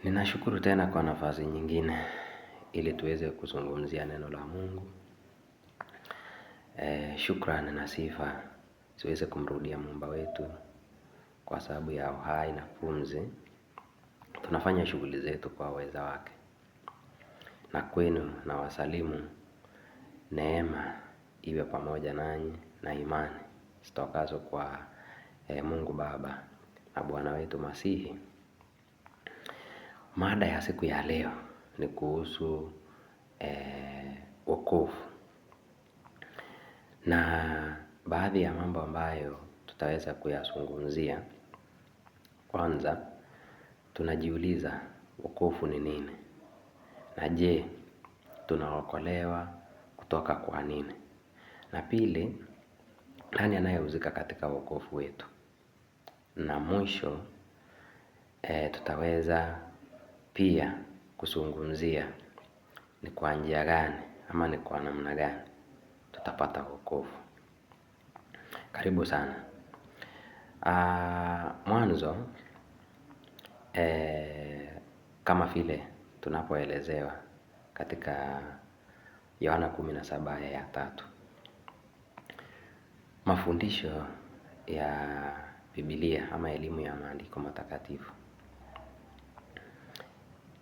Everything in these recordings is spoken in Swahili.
Ninashukuru tena kwa nafasi nyingine ili tuweze kuzungumzia neno la Mungu. Shukrani na sifa ziweze kumrudia Muumba wetu kwa sababu ya uhai na pumzi. Tunafanya shughuli zetu kwa uweza wake. Na kwenu na wasalimu, neema iwe pamoja nanyi na imani zitokazo kwa Mungu Baba na Bwana wetu Masihi. Mada ya siku ya leo ni kuhusu wokovu. Na baadhi ya mambo ambayo tutaweza kuyazungumzia. Kwanza, tunajiuliza wokovu ni nini? Na je, tunaokolewa kutoka kwa nini? Na pili, nani anayehusika katika wokovu wetu? Na mwisho, tutaweza pia kuzungumzia ni kwa njia gani ama ni kwa namna gani tutapata wokovu. Karibu sana. Mwanzo, kama vile tunapoelezewa katika Yohana 17:3. Mafundisho ya Biblia ama elimu ya maandiko matakatifu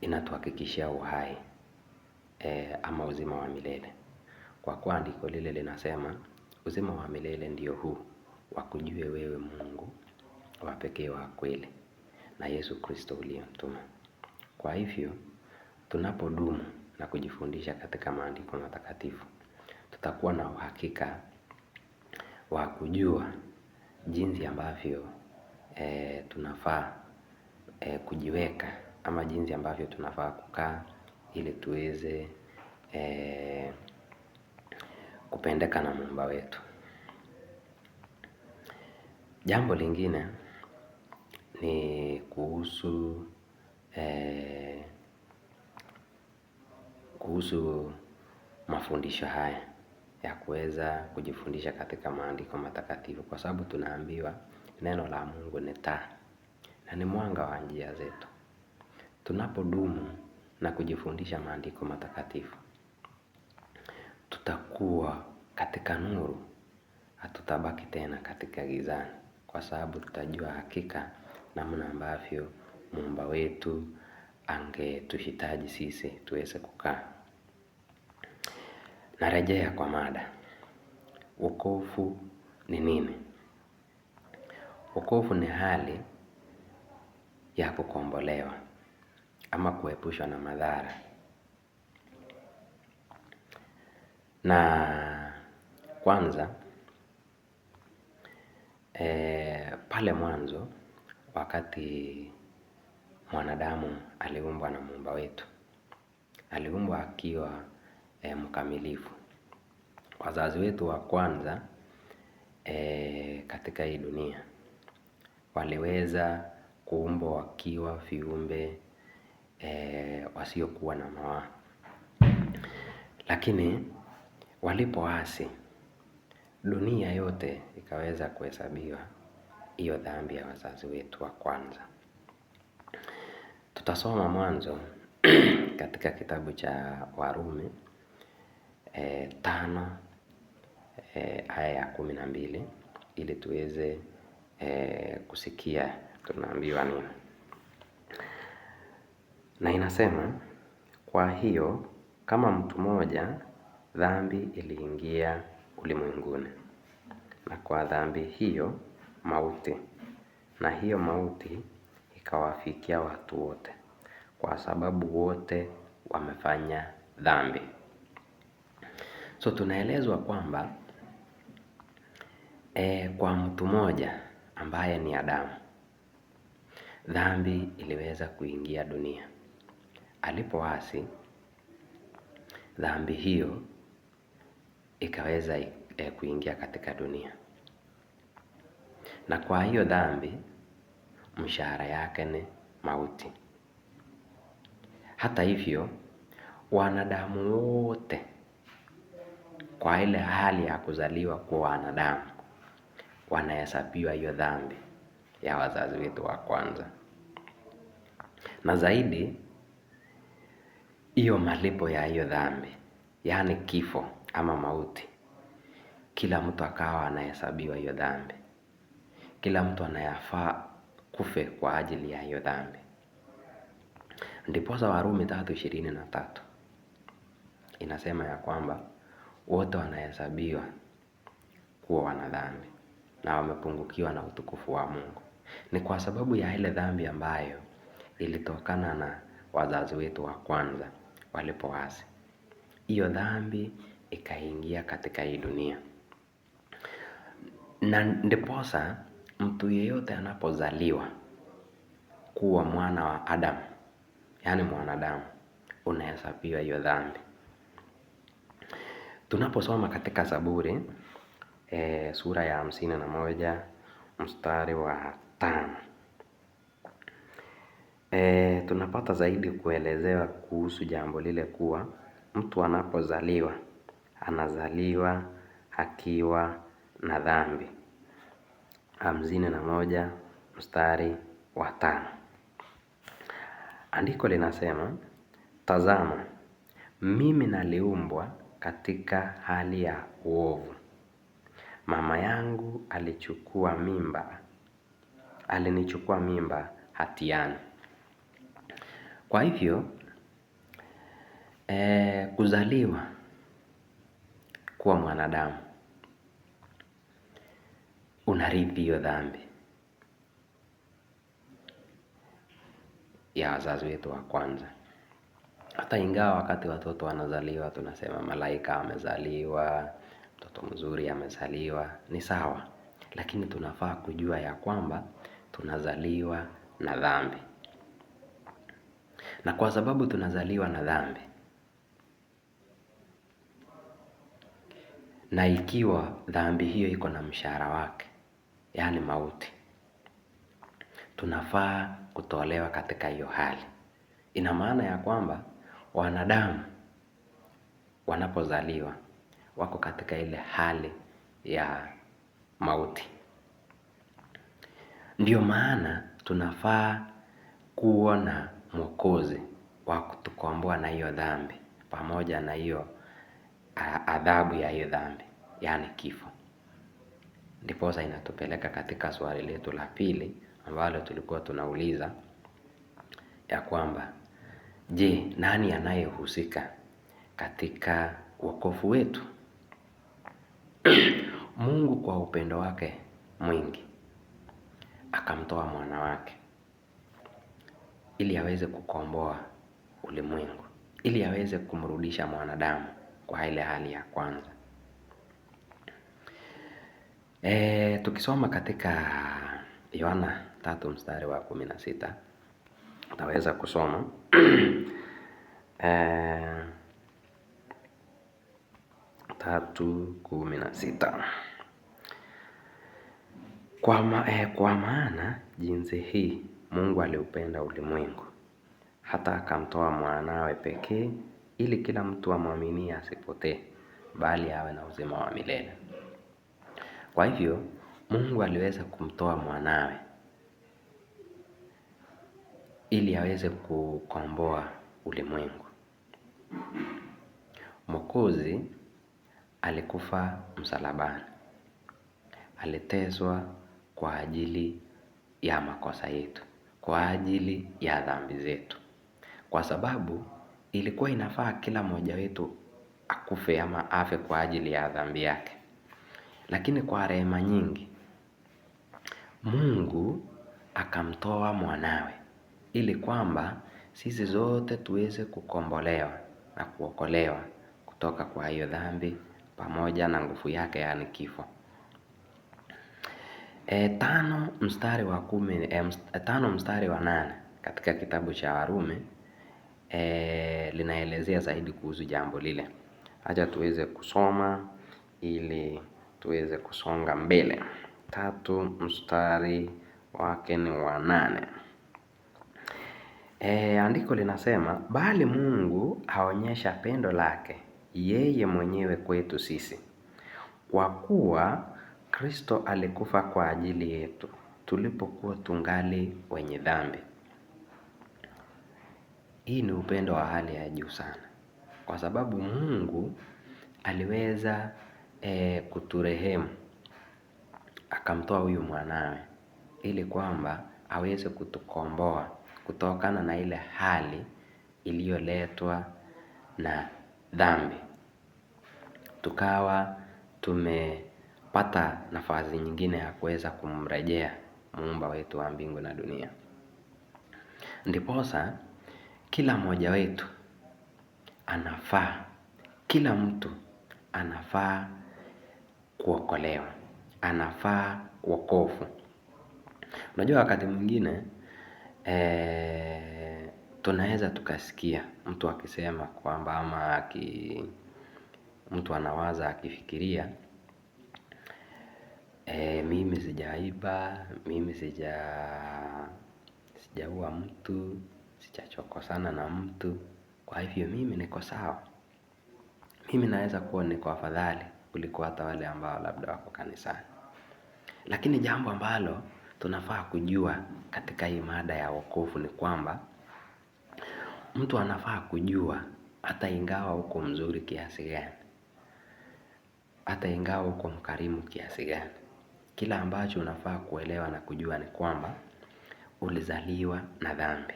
inatuhakikishia uhai ama uzima wa milele. Kwa kuwa andiko lile linasema uzima wa milele ndio huu, wakujue wewe Mungu wa pekee wa kweli na Yesu Kristo uliyemtuma. Kwa hivyo, tunapodumu na kujifundisha katika maandiko matakatifu, tutakuwa na uhakika wa kujua jinsi ambavyo tunafaa kujiweka ama jinsi ambavyo tunafaa kukaa ili tuweze kupendeka na Muumba wetu. Jambo lingine ni kuhusu mafundisho haya ya kuweza kujifundisha katika maandiko matakatifu, kwa sababu tunaambiwa neno la Mungu ni taa na ni mwanga wa njia zetu. Tunapodumu na kujifundisha maandiko matakatifu, tutakuwa katika nuru, hatutabaki tena katika gizani, kwa sababu tutajua hakika namna ambavyo Muumba wetu angetuhitaji sisi tuweze kukaa. Narejea kwa mada. Wokovu ni nini? Wokovu ni hali ya kukombolewa ama kuepushwa na madhara. Na kwanza, pale mwanzo wakati mwanadamu aliumbwa na Muumba wetu, aliumbwa akiwa mkamilifu. Wazazi wetu wa kwanza katika hii dunia waliweza kuumbwa wakiwa viumbe wasiokuwa na mawaa. Lakini walipoasi, dunia yote ikaweza kuhesabiwa hiyo dhambi ya wazazi wetu wa kwanza. Tutasoma mwanzo katika kitabu cha Warumi 5 aya ya 12 ili tuweze kusikia tunaambiwa nini. Na inasema, kwa hiyo kama mtu mmoja dhambi iliingia ulimwenguni, na kwa dhambi hiyo mauti, na hiyo mauti ikawafikia watu wote, kwa sababu wote wamefanya dhambi. So tunaelezwa kwamba kwa mtu mmoja ambaye ni Adamu, dhambi iliweza kuingia dunia. Alipoasi, dhambi hiyo ikaweza kuingia katika dunia. Na kwa hiyo dhambi, mshahara yake ni mauti. Hata hivyo, wanadamu wote kwa ile hali ya kuzaliwa kwa wanadamu wanahesabiwa hiyo dhambi ya wazazi wetu wa kwanza. na zaidi hiyo malipo ya hiyo dhambi, yaani kifo ama mauti, kila mtu akawa anahesabiwa hiyo dhambi. Kila mtu anayafaa kufe kwa ajili ya hiyo dhambi. Ndiposa Warumi 3:23 inasema ya kwamba wote wanahesabiwa kuwa wana dhambi na wamepungukiwa na utukufu wa Mungu. Ni kwa sababu ya ile dhambi ambayo ilitokana na wazazi wetu wa kwanza walipoasi. Hiyo dhambi ikaingia katika hii dunia. Na ndiposa mtu yeyote anapozaliwa kuwa mwana wa Adamu, yaani mwanadamu, unahesabiwa hiyo dhambi. Tunaposoma katika Zaburi sura ya 51 mstari wa 5, tunapata zaidi kuelezewa kuhusu jambo lile kuwa mtu anapozaliwa anazaliwa akiwa na dhambi. 51 mstari wa 5. Andiko linasema, tazama, mimi naliumbwa katika hali ya uovu. Mama yangu alinichukua mimba hatiani. Kwa hivyo, kuzaliwa kuwa mwanadamu, unarithi hiyo dhambi ya wazazi wetu wa kwanza. Hata ingawa wakati watoto wanazaliwa tunasema malaika amezaliwa, mtoto mzuri amezaliwa, ni sawa. Lakini tunafaa kujua ya kwamba tunazaliwa na dhambi. Na kwa sababu tunazaliwa na dhambi, na ikiwa dhambi hiyo iko na mshahara wake, yaani mauti, tunafaa kutolewa katika hiyo hali. Ina maana ya kwamba wanadamu wanapozaliwa wako katika ile hali ya mauti. Ndio maana tunafaa kuwa na Mwokozi wa kutukomboa na hiyo dhambi, pamoja na hiyo adhabu ya hiyo dhambi, yaani kifo. Ndiposa inatupeleka katika swali letu la pili ambalo tulikuwa tunauliza ya kwamba, je, nani anayehusika katika wokovu wetu? Mungu kwa upendo wake mwingi akamtoa mwana wake ili aweze kukomboa ulimwengu, ili aweze kumrudisha mwanadamu kwa ile hali ya kwanza. Tukisoma katika Yohana 3 mstari wa 16, utaweza kusoma 3:16. Kwa maana jinsi hii Mungu aliupenda ulimwengu hata akamtoa mwanawe pekee, ili kila mtu amwaminie asipotee, bali awe na uzima wa milele. Kwa hivyo Mungu aliweza kumtoa mwanawe ili aweze kukomboa ulimwengu. Mwokozi alikufa msalabani, aliteswa kwa ajili ya makosa yetu, kwa ajili ya dhambi zetu, kwa sababu ilikuwa inafaa kila mmoja wetu akufe ama afe kwa ajili ya dhambi yake. Lakini kwa rehema nyingi Mungu akamtoa mwanawe ili kwamba sisi zote tuweze kukombolewa na kuokolewa kutoka kwa hiyo dhambi pamoja na nguvu yake, yaani kifo. 5 mstari wa 8 katika kitabu cha Warumi linaelezea zaidi kuhusu jambo lile. Acha tuweze kusoma ili tuweze kusonga mbele. 3 mstari wake ni wa 8. Andiko linasema, bali Mungu aonyesha pendo lake yeye mwenyewe kwetu sisi, kwa kuwa Kristo alikufa kwa ajili yetu tulipokuwa tungali wenye dhambi. hii ni upendo wa hali ya juu sana, kwa sababu Mungu aliweza kuturehemu, akamtoa huyu mwanawe ili kwamba aweze kutukomboa kutokana na ile hali iliyoletwa na dhambi. Tukawa tumepata nafasi nyingine ya kuweza kumrejea Muumba wetu wa mbingu na dunia. Ndiposa kila mmoja wetu anafaa, kila mtu anafaa kuokolewa, anafaa wokovu. Unajua wakati mwingine tunaweza tukasikia mtu akisema kwamba ama mtu anawaza akifikiria, mimi sijaiba, mimi sijaua mtu, sijachokosana na mtu, kwa hivyo mimi niko sawa. Mimi naweza kuwa niko afadhali kuliko hata wale ambao labda wako kanisani. Lakini jambo ambalo tunafaa kujua katika hii mada ya wokovu ni kwamba mtu anafaa kujua, hata ingawa uko mzuri kiasi gani, hata ingawa uko mkarimu kiasi gani, kila ambacho unafaa kuelewa na kujua ni kwamba ulizaliwa na dhambi,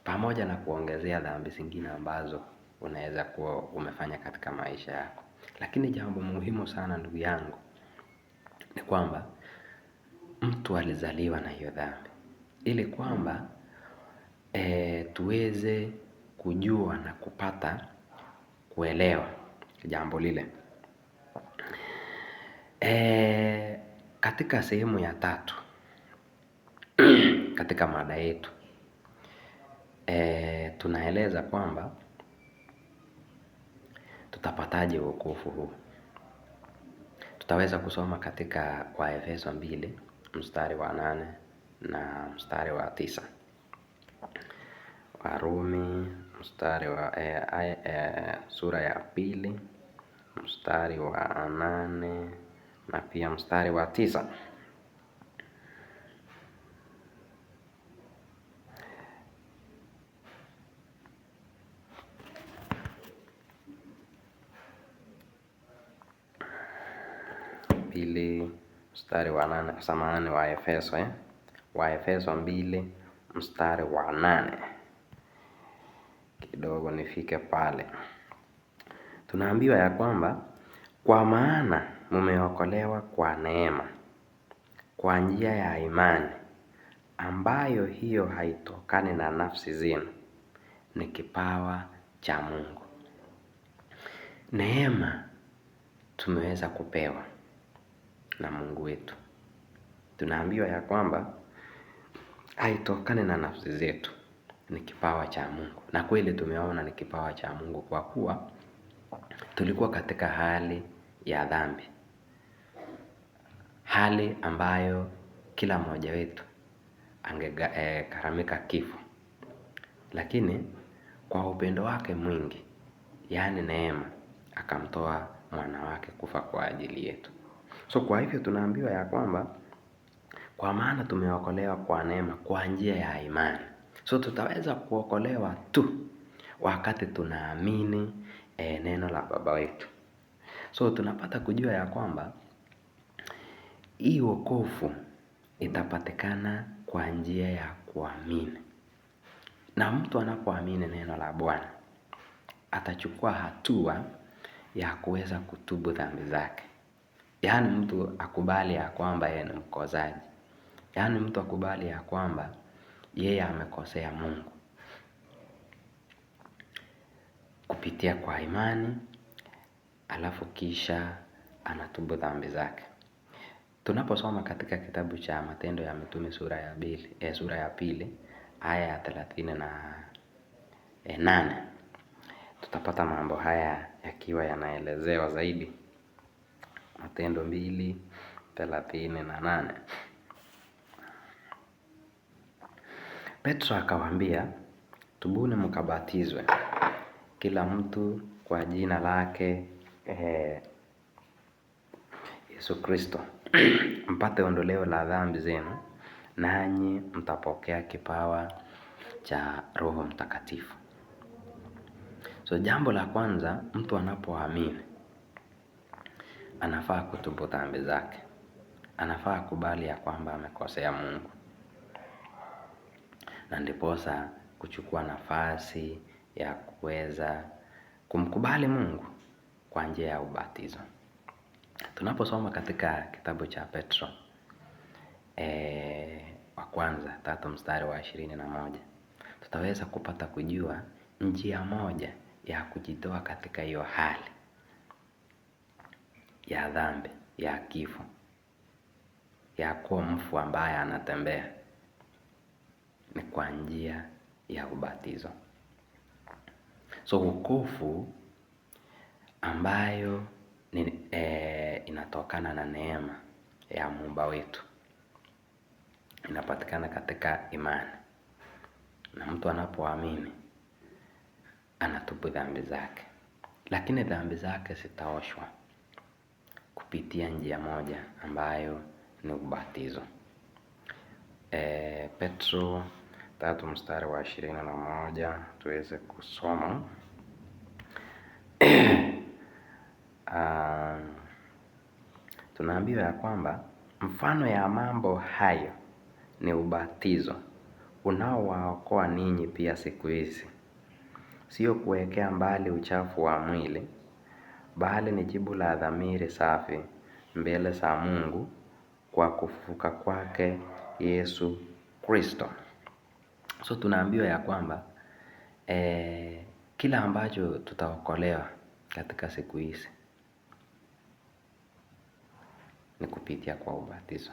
pamoja na kuongezea dhambi zingine ambazo unaweza kuwa umefanya katika maisha yako. Lakini jambo muhimu sana ndugu yangu ni kwamba mtu alizaliwa na hiyo dhambi, ili kwamba tuweze kujua na kupata kuelewa jambo lile. Katika sehemu ya 3 katika mada yetu tunaeleza kwamba tutapataje wokovu huu. Tutaweza kusoma katika Waefeso 2 mstari wa 8 na mstari wa 9, Warumi mstari wa sura ya 2 mstari wa 8 na pia mstari wa 9. Mstari wa 8, samahani, Waefeso 2 mstari wa 8. Kidogo nifike pale. Tunaambiwa ya kwamba kwa maana mmeokolewa kwa neema, kwa njia ya imani, ambayo hiyo haitokani na nafsi zenu, ni kipawa cha Mungu. Neema tumeweza kupewa na Mungu wetu. Tunaambiwa ya kwamba haitokani na nafsi zetu, ni kipawa cha Mungu. Na kweli tumeona ni kipawa cha Mungu, kwa kuwa tulikuwa katika hali ya dhambi, hali ambayo kila mmoja wetu angegharamika kifo. Lakini kwa upendo wake mwingi, yaani neema, akamtoa mwana wake kufa kwa ajili yetu. So kwa hivyo tunaambiwa ya kwamba kwa maana tumeokolewa kwa neema, kwa njia ya imani. So tutaweza kuokolewa tu wakati tunaamini neno la Baba wetu. So tunapata kujua ya kwamba hii wokovu itapatikana kwa njia ya kuamini. Na mtu anapoamini neno la Bwana, atachukua hatua ya kuweza kutubu dhambi zake. Yaani mtu akubali ya kwamba yeye ni mkosaji. Yaani mtu akubali ya kwamba yeye amekosea Mungu, kupitia kwa imani, alafu kisha anatubu dhambi zake. Tunaposoma katika kitabu cha Matendo ya Mitume sura ya 2 aya ya 38, tutapata mambo haya yakiwa yanaelezewa zaidi. Matendo 2:38. Petro akawaambia, tubuni mkabatizwe kila mtu kwa jina lake Yesu Kristo mpate ondoleo la dhambi zenu, nanyi mtapokea kipawa cha Roho Mtakatifu. So jambo la kwanza, mtu anapoamini anafaa kutubu dhambi zake. Anafaa kubali ya kwamba amekosea Mungu, na ndiposa kuchukua nafasi ya kuweza kumkubali Mungu kwa njia ya ubatizo. Tunaposoma katika kitabu cha Petro wa kwanza 3 mstari wa 21, tutaweza kupata kujua njia moja ya kujitoa katika hiyo hali ya dhambi, ya kifo, ya kuwa mfu ambaye anatembea, ni kwa njia ya ubatizo. So wokovu ambayo inatokana na neema ya Muumba wetu inapatikana katika imani, na mtu anapoamini anatubu dhambi zake, lakini dhambi zake zitaoshwa kupitia njia moja ambayo ni ubatizo. Petro 3 mstari wa 21 tuweze kusoma. Tunaambiwa ya kwamba mfano ya mambo hayo ni ubatizo unaowaokoa ninyi pia siku hizi, sio kuwekea mbali uchafu wa mwili, bali ni jibu la dhamiri safi mbele za Mungu kwa kufufuka kwake Yesu Kristo. So tunaambiwa ya kwamba kila ambacho tutaokolewa katika siku hizi ni kupitia kwa ubatizo.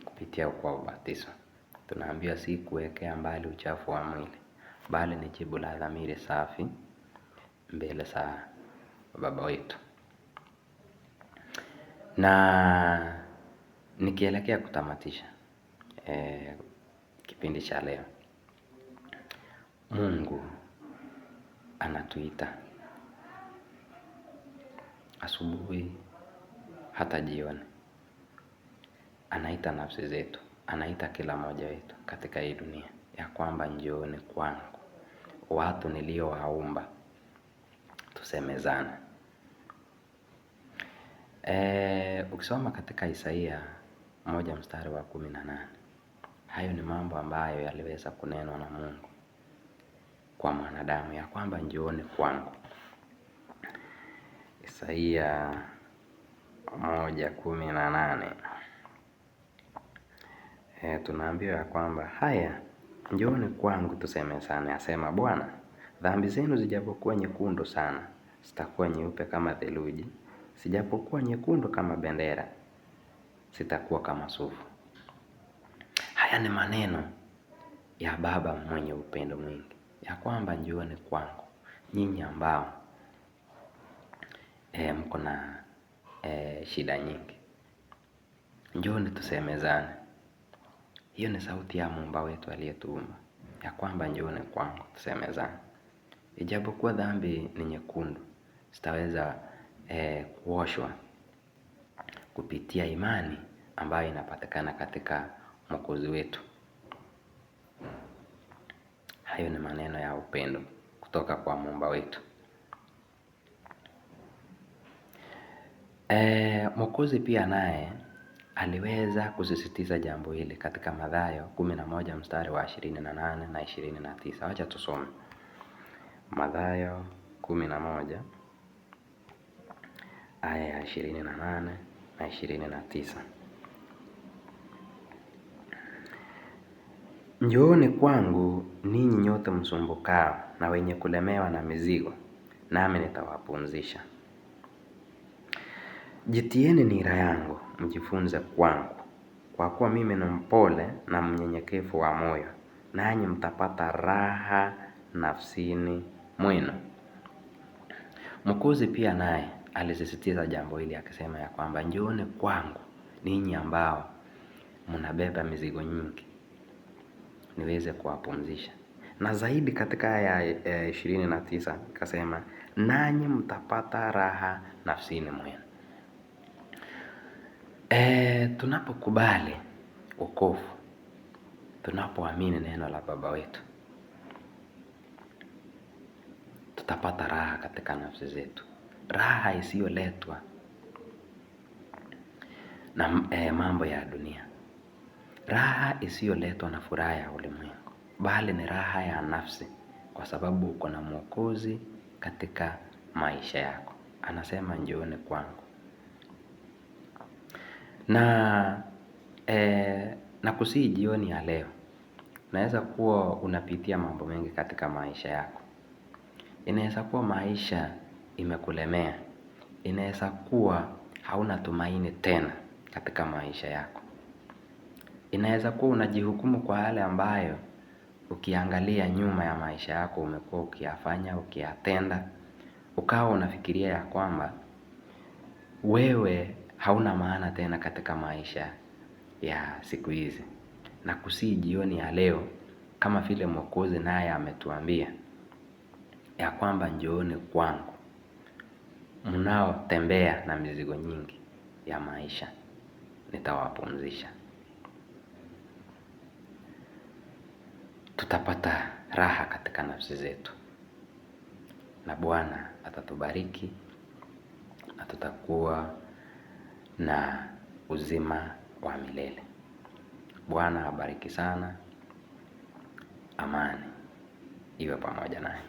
Kupitia kwa ubatizo. Tunaambiwa si kuwekea mbali uchafu wa mwili, bali ni jibu la dhamiri safi mbele za Baba wetu. Na nikielekea kutamatisha kipindi cha leo, Mungu anatuita asubuhi hata jioni. Anaita nafsi zetu, anaita kila mmoja wetu katika hii dunia ya kwamba njooni kwangu, watu niliowaumba, tusemezane. Ukisoma katika Isaia 1 mstari wa 18, hayo ni mambo ambayo yaliweza kunenwa na Mungu kwa mwanadamu ya kwamba njooni kwangu. Isaia 1:18, tunaambiwa ya kwamba haya, njooni kwangu tusemezane, asema Bwana, dhambi zenu zijapokuwa nyekundu sana, zitakuwa nyeupe kama theluji, zijapokuwa nyekundu kama bendera, zitakuwa kama sufu. Haya ni maneno ya Baba mwenye upendo mwingi ya kwamba njooni kwangu nyinyi ambao mko na shida nyingi, njooni tusemezane. Hiyo ni sauti ya Muumba wetu aliyetuumba ya kwamba njooni kwangu tusemezane. Ijapokuwa dhambi ni nyekundu, zitaweza kuoshwa kupitia imani ambayo inapatikana katika Mwokozi wetu. Hayo ni maneno ya upendo kutoka kwa Muumba wetu. Mwokozi pia naye aliweza kusisitiza jambo hili katika Mathayo 11 mstari wa 28 na 29. Wacha tusome. Mathayo 11 aya ya 28 na 29. Njooni kwangu ninyi nyote msumbukao na wenye kulemewa na mizigo, nami nitawapumzisha. Jitieni nira yangu, mjifunze kwangu, kwa kuwa mimi ni mpole na mnyenyekevu wa moyo, nanyi mtapata raha nafsini mwenu. Mwokozi pia naye alisisitiza jambo hili akisema ya kwamba njooni kwangu ninyi ambao mnabeba mizigo nyingi, niweze kuwapumzisha. Na zaidi katika aya 29 akasema nanyi mtapata raha nafsini mwenu. Tunapokubali wokovu, tunapoamini neno la Baba wetu, tutapata raha katika nafsi zetu, raha isiyoletwa na mambo ya dunia, raha isiyoletwa na furaha ya ulimwengu, bali ni raha ya nafsi, kwa sababu uko na Mwokozi katika maisha yako. Anasema njooni kwangu. Na kusii jioni ya leo, unaweza kuwa unapitia mambo mengi katika maisha yako. Inaweza kuwa maisha imekulemea, inaweza kuwa hauna tumaini tena katika maisha yako. Inaweza kuwa unajihukumu kwa yale ambayo ukiangalia nyuma ya maisha yako umekuwa ukiyafanya, ukiyatenda, ukawa unafikiria ya kwamba wewe hauna maana tena katika maisha ya siku hizi. Na kusii jioni ya leo, kama vile Mwokozi naye ametuambia ya kwamba njooni kwangu, mnaotembea na mizigo nyingi ya maisha, nitawapumzisha. Tutapata raha katika nafsi zetu, na Bwana atatubariki, na tutakuwa na uzima wa milele. Bwana abariki sana. Amani iwe pamoja naye.